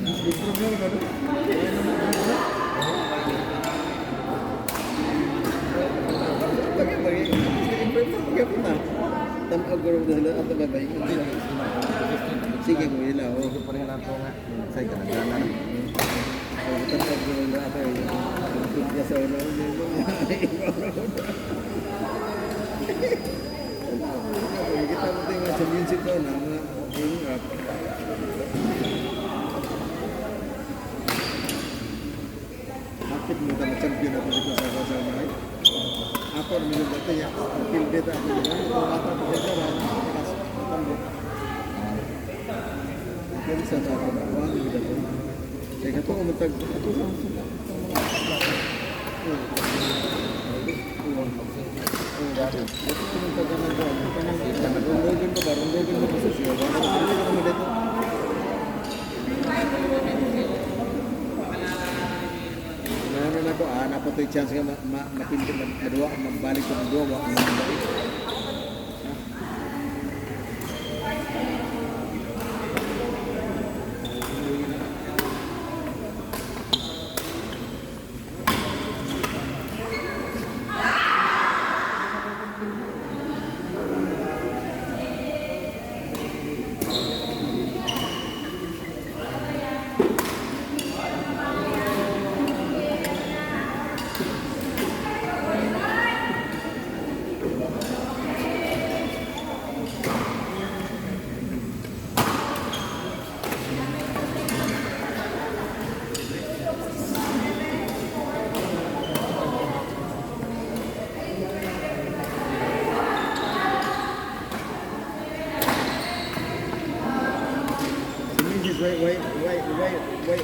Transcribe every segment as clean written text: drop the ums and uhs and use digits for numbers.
problema ba? Tanaw ko rin dahil at babay. Sige ko nila. Sige pa rin lang ito nga. Say ka nagdana na. Tanaw ko rin at ay tutya sa ulo. Kita mo ito yung championship ko na mga bakit mo ito na-champion ako dito sa kasama? Ako ang minubata niya. Ang pilbet ako niya. Kung bata ko siya siya, tambo. Kaya sa ako na. Wala nyo dito. Kaya ito umatag. Ito sa mga. Ito umatag ka ng buwan. Rundogin ko ba? Rundogin mo kasi siya. Wala ka naman dito. Meron ako, napo ito yung chance ka mapindi, madua, mabalik ko ng duwa,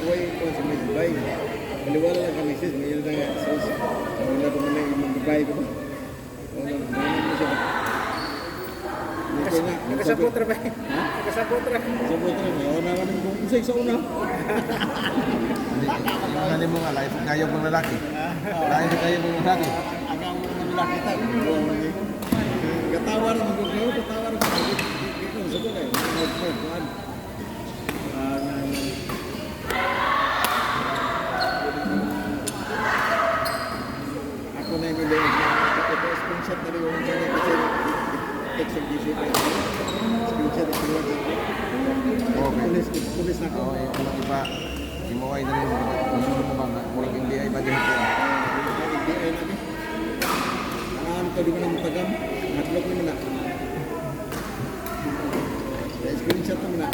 why si Mrs. Bay? Maliwala lang kami sis, may ilan nga sus. Wala ko man yung mag-bay ko. Wala mo siya. Nakasapotra ba? Ha? Nakasapotra. Sapotra na, wala ka nang kung isay sa una. Ano mo nga, life kayo mong lalaki. Life kayo mong lalaki. Agang mo nang lalaki ta. Katawar mo ko, katawar mo. Ito sa ko kay. Ako na yung nilawag na ito, screenshot na rin yung channel kasi text yung issue kayo. Screenshot yung nilawag na pulis na ako. Oo, yung iba, imuway na rin. Masunod mo ba nga? Muling hindi ay bagay ito. Hindi ay nabi. Ang ko di ko na matagam. Natlog naman na. Screenshot naman na.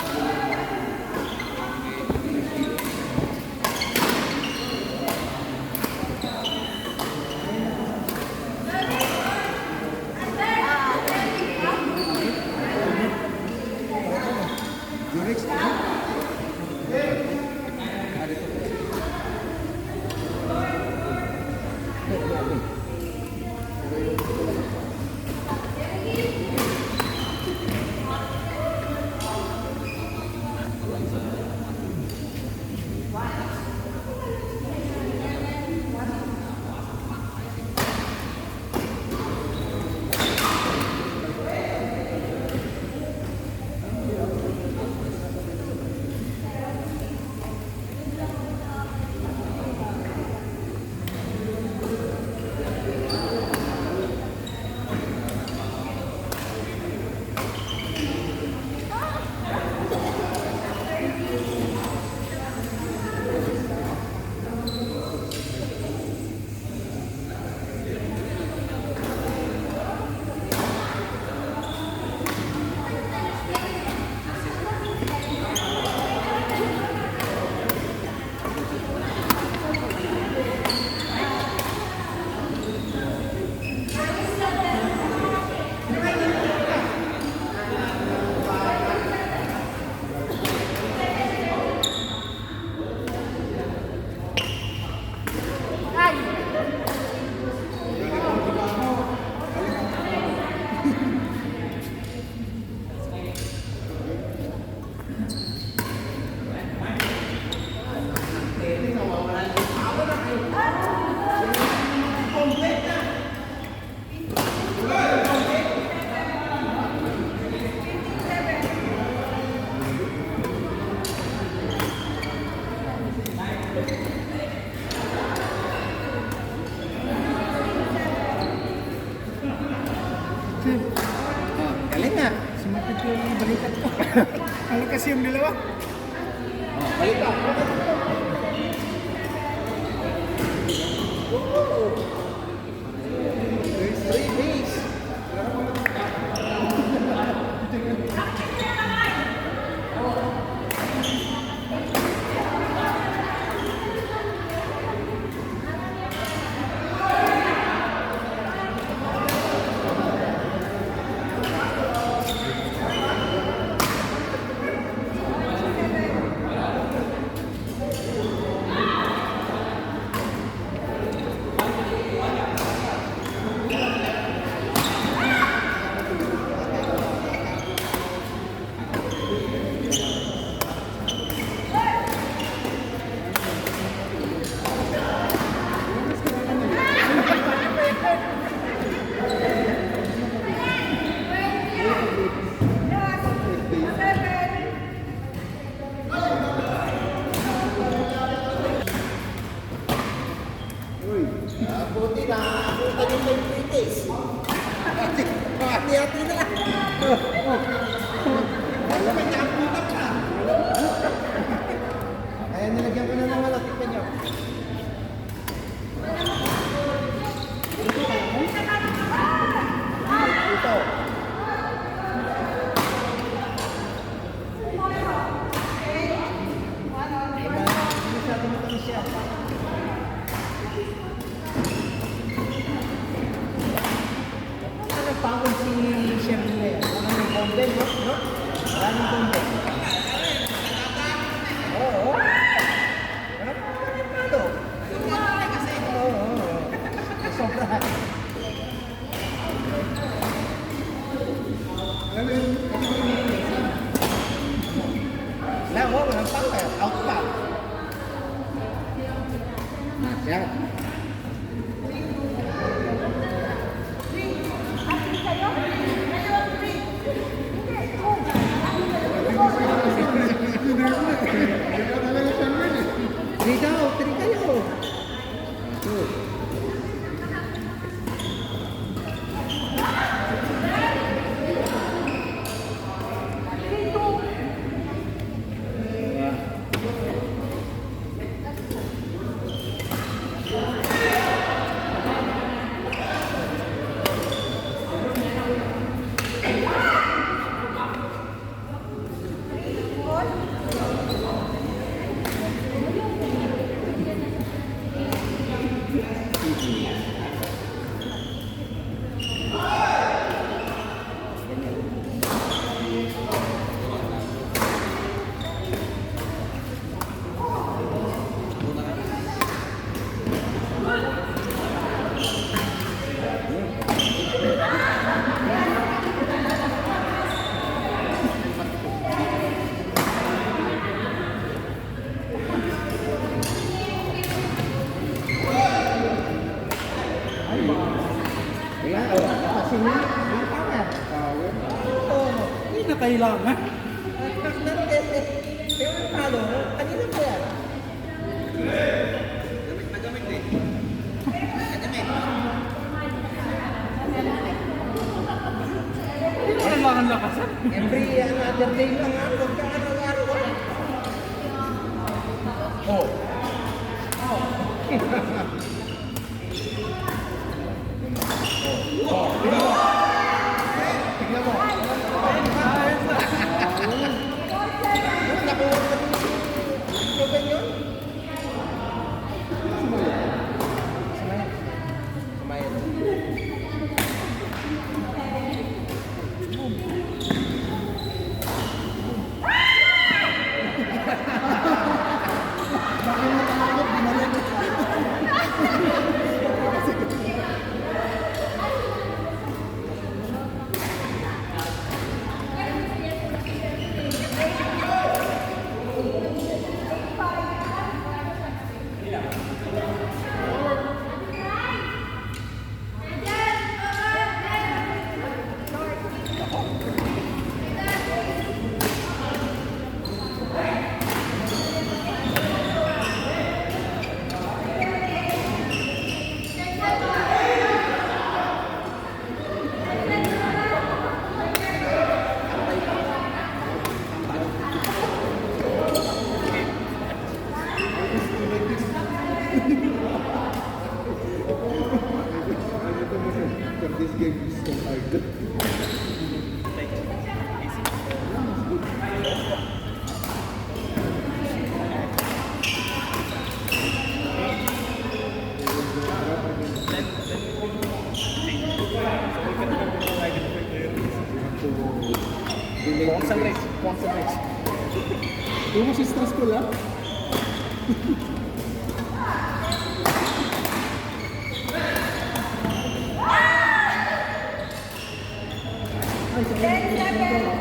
kasi yung dalawa. Balik ka. Three days. Buti na, buta yung may 3 days. Hati-hati na lang. Alam mo, nakaputak ka. Kaya nilagyan ko na ng wala, tikpan nyo. Ito. Masyado matamis siya. Pagod si Chef Nile. Maraming content, no? Maraming content. Oo. Maraming palo. Oo. Sobra. Wala ko, walang palo. Out pa. Siya. Three kayo. Hindi na kailangan. Yung palo, kanina pa yan. Hindi mo kailangan lakasan. Every another day lang nga, huwag ka araw-araw. Oh. Tignan mo. Nakuha ka din yung ganyan. Sumayan. Bakit mo tanggap? Di Hindi mo si stressful ha? Ay, sa